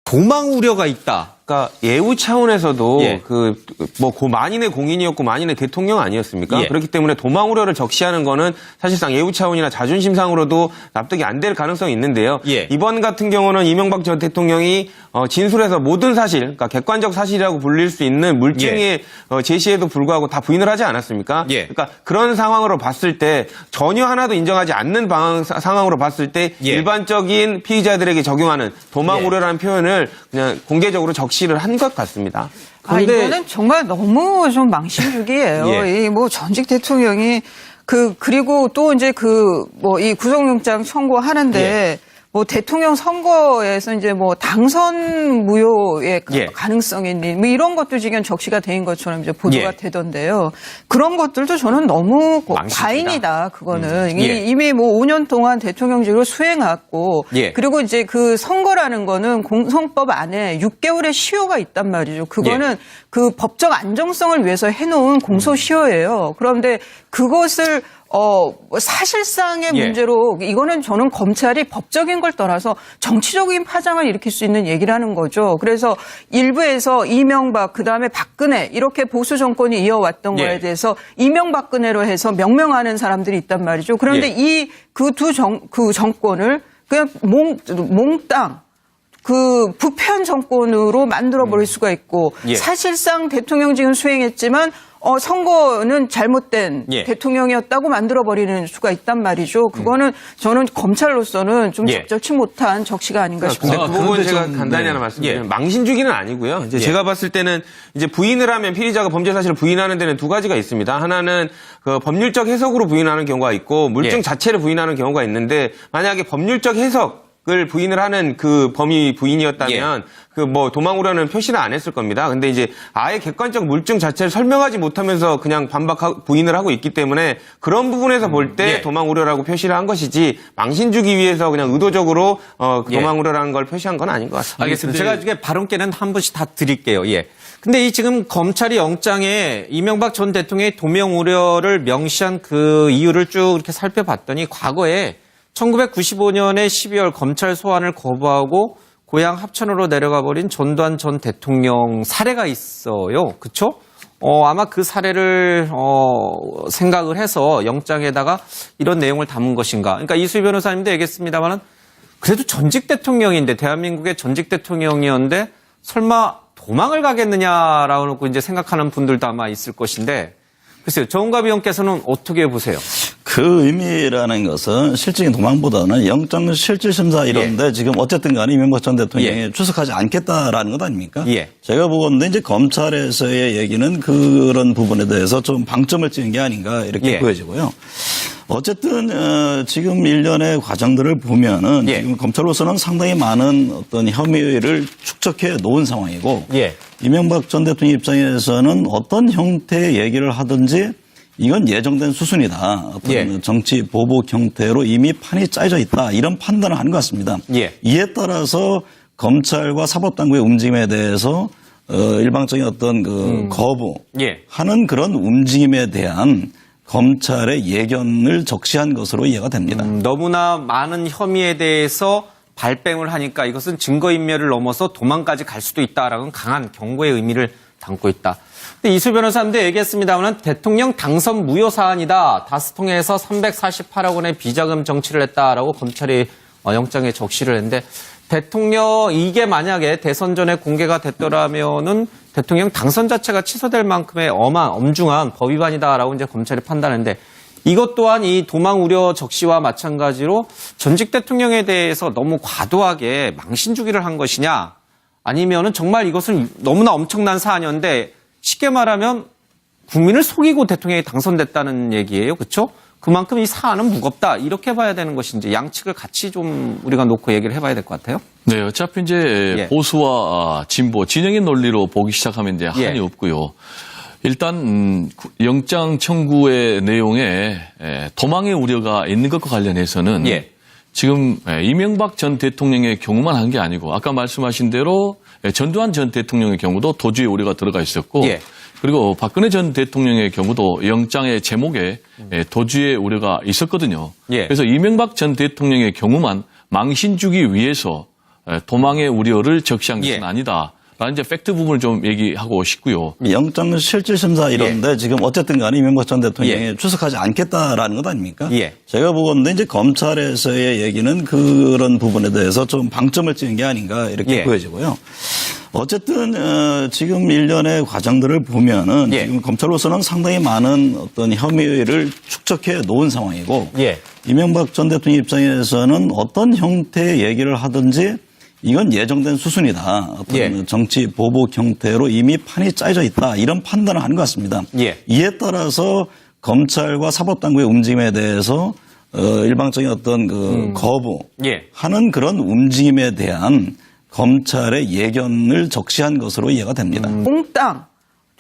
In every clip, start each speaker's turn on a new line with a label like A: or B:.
A: 도망 우려가 있다.
B: 그러니까 예우 차원에서도
A: 예.
B: 고 만인의 공인이었고 만인의 대통령 아니었습니까?
A: 예.
B: 그렇기 때문에 도망 우려를 적시하는 거는 사실상 예우 차원이나 자존심상으로도 납득이 안 될 가능성이 있는데요.
A: 예.
B: 이번 같은 경우는 이명박 전 대통령이 진술에서 모든 사실, 그러니까 객관적 사실이라고 불릴 수 있는 물증의 제시에도 불구하고 다 부인을 하지 않았습니까?
A: 예.
B: 그러니까 그런 상황으로 봤을 때 전혀 하나도 인정하지 않는 상황으로 봤을 때
A: 예.
B: 일반적인 피의자들에게 적용하는 도망
A: 예.
B: 우려라는 표현을 그냥 공개적으로 적시를 한 것 같습니다.
A: 그런데
C: 이거는 정말 너무 좀 망신주기예요.
B: 예.
C: 이 전직 대통령이 그리고 또 이제 이 구속영장 청구하는데
A: 예.
C: 대통령 선거에서 이제 당선 무효의
A: 예.
C: 가능성이 있는 이런 것도 지금 적시가 된 것처럼 이제 보도가
A: 예.
C: 되던데요. 그런 것들도 저는 너무
A: 망신이다.
C: 과잉이다. 그거는
A: 예.
C: 이미 5년 동안 대통령직을 수행했고
A: 예.
C: 그리고 이제 그 선거라는 거는 공선법 안에 6개월의 시효가 있단 말이죠. 그거는
A: 예.
C: 그 법적 안정성을 위해서 해놓은 공소시효예요. 그런데 그것을 사실상의
A: 예.
C: 문제로 이거는 저는 검찰이 법적인 걸 떠나서 정치적인 파장을 일으킬 수 있는 얘기라는 거죠. 그래서 일부에서 이명박 그다음에 박근혜 이렇게 보수 정권이 이어왔던
A: 예.
C: 거에 대해서 이명박근혜로 해서 명명하는 사람들이 있단 말이죠. 그런데
A: 예.
C: 그 정권을 그냥 몽땅 부패한 정권으로 만들어버릴 수가 있고
A: 예.
C: 사실상 대통령직은 수행했지만 선거는 잘못된
A: 예.
C: 대통령이었다고 만들어버리는 수가 있단 말이죠. 그거는 저는 검찰로서는 좀
A: 예.
C: 적절치 못한 적시가 아닌가
B: 근데
C: 싶습니다.
B: 그 부분
A: 그런데
B: 제가
A: 좀,
B: 간단히
A: 네.
B: 하나 말씀드리면
A: 예.
B: 망신주기는 아니고요. 이제
A: 예.
B: 제가 봤을 때는 이제 부인을 하면 피의자가 범죄 사실을 부인하는 데는 두 가지가 있습니다. 하나는 그 법률적 해석으로 부인하는 경우가 있고 물증
A: 예.
B: 자체를 부인하는 경우가 있는데 만약에 법률적 해석을 부인을 하는 그 범위 부인이었다면 도망 우려는 표시를 안 했을 겁니다. 근데 이제 아예 객관적 물증 자체를 설명하지 못하면서 그냥 부인을 하고 있기 때문에 그런 부분에서 볼 때
A: 예.
B: 도망 우려라고 표시를 한 것이지 망신 주기 위해서 그냥 의도적으로 도망 우려라는 걸 표시한 건 아닌 것 같습니다.
A: 알겠습니다. 제가 이게 발언께는 한 분씩 다 드릴게요. 예. 근데 지금 검찰이 영장에 이명박 전 대통령의 도명 우려를 명시한 그 이유를 쭉 이렇게 살펴봤더니 과거에 1995년에 12월 검찰 소환을 거부하고 고향 합천으로 내려가 버린 전두환 전 대통령 사례가 있어요. 그렇죠? 아마 그 사례를 생각을 해서 영장에다가 이런 내용을 담은 것인가. 그러니까 이수희 변호사님도 얘기했습니다만은 그래도 전직 대통령인데 대한민국의 전직 대통령이었는데 설마 도망을 가겠느냐라고 놓고 이제 생각하는 분들도 아마 있을 것인데 글쎄요. 정은갑 의원께서는 어떻게 보세요?
D: 그 의미라는 것은 실질적인 도망보다는 영장 실질심사 이런데 지금 어쨌든 간에 이명박 전 대통령이 출석하지 않겠다라는 것 아닙니까?
A: 예.
D: 제가 보건데 이제 검찰에서의 얘기는 그런 부분에 대해서 좀 방점을 찍은 게 아닌가 이렇게 보여지고요. 어쨌든 지금 일련의 과정들을 보면은 지금 검찰로서는 상당히 많은 어떤 혐의를 축적해 놓은 상황이고 이명박 전 대통령 입장에서는 어떤 형태의 얘기를 하든지 이건 예정된 수순이다. 어떤 정치 보복 형태로 이미 판이 짜여져 있다. 이런 판단을 하는 것 같습니다. 이에 따라서 검찰과 사법당국의 움직임에 대해서 일방적인 어떤 거부하는 그런 움직임에 대한 검찰의 예견을 적시한 것으로 이해가 됩니다.
A: 너무나 많은 혐의에 대해서 발뺌을 하니까 이것은 증거인멸을 넘어서 도망까지 갈 수도 있다라는 강한 경고의 의미를 담고 있다. 근데 이수 변호사님도 얘기했습니다만 대통령 당선 무효 사안이다. 다스 통해서 348억 원의 비자금 정치를 했다라고 검찰이 영장에 적시를 했는데 대통령 이게 만약에 대선 전에 공개가 됐더라면은 대통령 당선 자체가 취소될 만큼의 엄중한 법 위반이다라고 이제 검찰이 판단했는데 이것 또한 이 도망 우려 적시와 마찬가지로 전직 대통령에 대해서 너무 과도하게 망신 주기를 한 것이냐 아니면은 정말 이것은 너무나 엄청난 사안이었는데 쉽게 말하면 국민을 속이고 대통령이 당선됐다는 얘기예요. 그렇죠? 그만큼 이 사안은 무겁다. 이렇게 봐야 되는 것인지 양측을 같이 좀 우리가 놓고 얘기를 해봐야 될 것 같아요.
E: 네, 어차피 이제 보수와 진보, 진영의 논리로 보기 시작하면 이제 한이 없고요. 일단 영장 청구의 내용에 도망의 우려가 있는 것과 관련해서는 지금 이명박 전 대통령의 경우만 한 게 아니고 아까 말씀하신 대로 전두환 전 대통령의 경우도 도주의 우려가 들어가 있었고 그리고 박근혜 전 대통령의 경우도 영장의 제목에 도주의 우려가 있었거든요. 그래서 이명박 전 대통령의 경우만 망신 주기 위해서 도망의 우려를 적시한 것은
A: 예.
E: 아니다. 라는 이제 팩트 부분을 좀 얘기하고 싶고요.
D: 영장 실질심사 이런데 지금 어쨌든 간에 이명박 전 대통령이 출석하지 않겠다라는 것 아닙니까?
A: 예.
D: 제가 보건데 이제 검찰에서의 얘기는 그런 부분에 대해서 좀 방점을 찍은 게 아닌가 이렇게
A: 예.
D: 보여지고요. 어쨌든 지금 일련의 과정들을 보면은
A: 예.
D: 지금 검찰로서는 상당히 많은 어떤 혐의를 축적해 놓은 상황이고
A: 예.
D: 이명박 전 대통령 입장에서는 어떤 형태의 얘기를 하든지 이건 예정된 수순이다. 어떤
A: 예.
D: 정치 보복 형태로 이미 판이 짜여져 있다. 이런 판단을 하는 것 같습니다.
A: 예.
D: 이에 따라서 검찰과 사법당국의 움직임에 대해서 일방적인 어떤 거부하는 그런 움직임에 대한 검찰의 예견을 적시한 것으로 이해가 됩니다.
C: 몽땅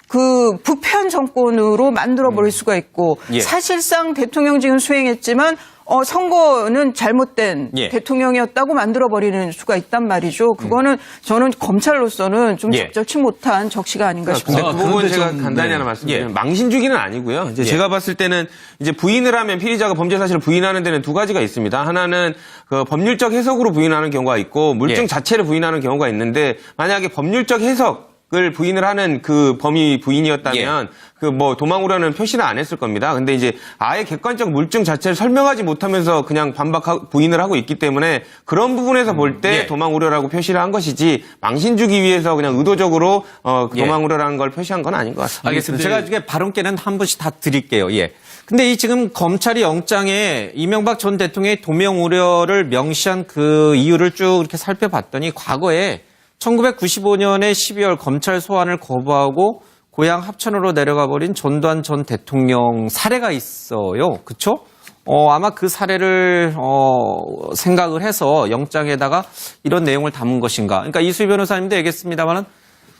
C: 그 부패한 정권으로 만들어버릴 수가 있고
A: 예.
C: 사실상 대통령직은 수행했지만 선거는 잘못된
A: 예.
C: 대통령이었다고 만들어버리는 수가 있단 말이죠. 그거는 저는 검찰로서는 좀
A: 예.
C: 적절치 못한 적시가 아닌가
B: 근데
C: 싶습니다.
B: 그 부분
E: 그런데
B: 제가
E: 좀,
B: 간단히
E: 네.
B: 하나 말씀드리면
A: 예.
B: 망신주기는 아니고요. 이제
A: 예.
B: 제가 봤을 때는 이제 부인을 하면 피의자가 범죄 사실을 부인하는 데는 두 가지가 있습니다. 하나는 그 법률적 해석으로 부인하는 경우가 있고 물증
A: 예.
B: 자체를 부인하는 경우가 있는데 만약에 법률적 해석을 부인을 하는 그 범위 부인이었다면 그 뭐 도망 우려는 표시는 안 했을 겁니다. 근데 이제 아예 객관적 물증 자체를 설명하지 못하면서 그냥 부인을 하고 있기 때문에 그런 부분에서 볼 때
A: 예.
B: 도망 우려라고 표시를 한 것이지 망신 주기 위해서 그냥 의도적으로
A: 예.
B: 도망 우려라는 걸 표시한 건 아닌 것 같습니다.
A: 알겠습니다. 제가 이게 발언께는 한 분씩 다 드릴게요. 예. 근데 이 지금 검찰이 영장에 이명박 전 대통령의 도명 우려를 명시한 그 이유를 쭉 이렇게 살펴봤더니 과거에 1995년에 12월 검찰 소환을 거부하고 고향 합천으로 내려가 버린 전두환 전 대통령 사례가 있어요. 그렇죠? 아마 그 사례를 생각을 해서 영장에다가 이런 내용을 담은 것인가. 그러니까 이수희 변호사님도 얘기했습니다만은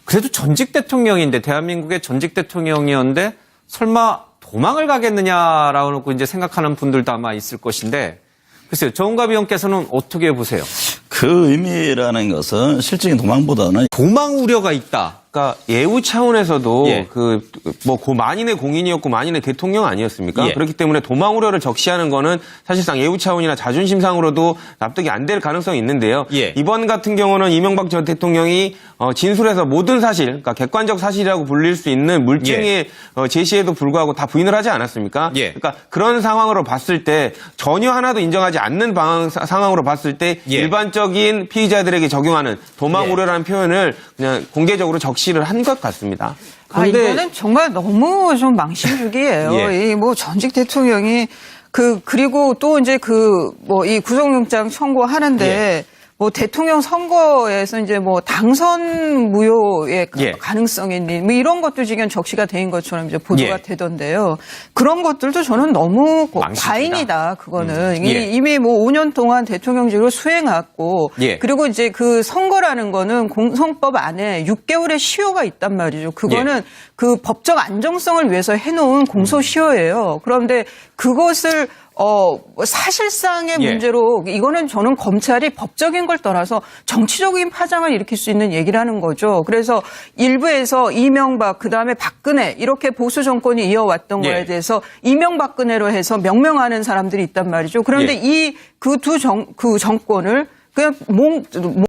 A: 그래도 전직 대통령인데 대한민국의 전직 대통령이었는데 설마 도망을 가겠느냐라고 이제 생각하는 분들도 아마 있을 것인데 글쎄요. 정은갑 의원께서는 어떻게 보세요?
D: 그 의미라는 것은 실질적인 도망보다는
A: 도망 우려가 있다.
B: 그러니까 예우 차원에서도
A: 예.
B: 만인의 공인이었고 만인의 대통령 아니었습니까?
A: 예.
B: 그렇기 때문에 도망 우려를 적시하는 거는 사실상 예우 차원이나 자존심상으로도 납득이 안 될 가능성이 있는데요.
A: 예.
B: 이번 같은 경우는 이명박 전 대통령이 진술에서 모든 사실, 그러니까 객관적 사실이라고 불릴 수 있는 물증의 제시에도 불구하고 다 부인을 하지 않았습니까?
A: 예.
B: 그러니까 그런 상황으로 봤을 때 전혀 하나도 인정하지 않는 상황으로 봤을 때
A: 예.
B: 일반적인 피의자들에게 적용하는 도망
A: 예.
B: 우려라는 표현을 그냥 공개적으로 적시를 한 것 같습니다.
A: 그런데-
C: 이거는 정말 너무 좀 망신주기예요.
A: 예.
C: 이 뭐 전직 대통령이 그리고 또 이제 이 구속영장 청구하는데
A: 예.
C: 뭐 대통령 선거에서 이제 뭐 당선 무효의
A: 예.
C: 가능성이 있는 뭐 이런 것도 지금 적시가 된 것처럼 이제 보도가
A: 예.
C: 되던데요. 그런 것들도 저는 너무
A: 망신이다.
C: 과잉이다. 그거는
A: 예.
C: 이미 뭐 5년 동안 대통령직을 수행했고
A: 예.
C: 그리고 이제 그 선거라는 거는 공선법 안에 6개월의 시효가 있단 말이죠. 그거는 그 법적 안정성을 위해서 해놓은 공소시효예요. 그런데 그것을 사실상의
A: 예.
C: 문제로 이거는 저는 검찰이 법적인 걸 떠나서 정치적인 파장을 일으킬 수 있는 얘기를 하는 거죠. 그래서 일부에서 이명박 그다음에 박근혜 이렇게 보수 정권이 이어왔던
A: 예.
C: 거에 대해서 이명박근혜로 해서 명명하는 사람들이 있단 말이죠. 그런데 이 그 두 정권을 그냥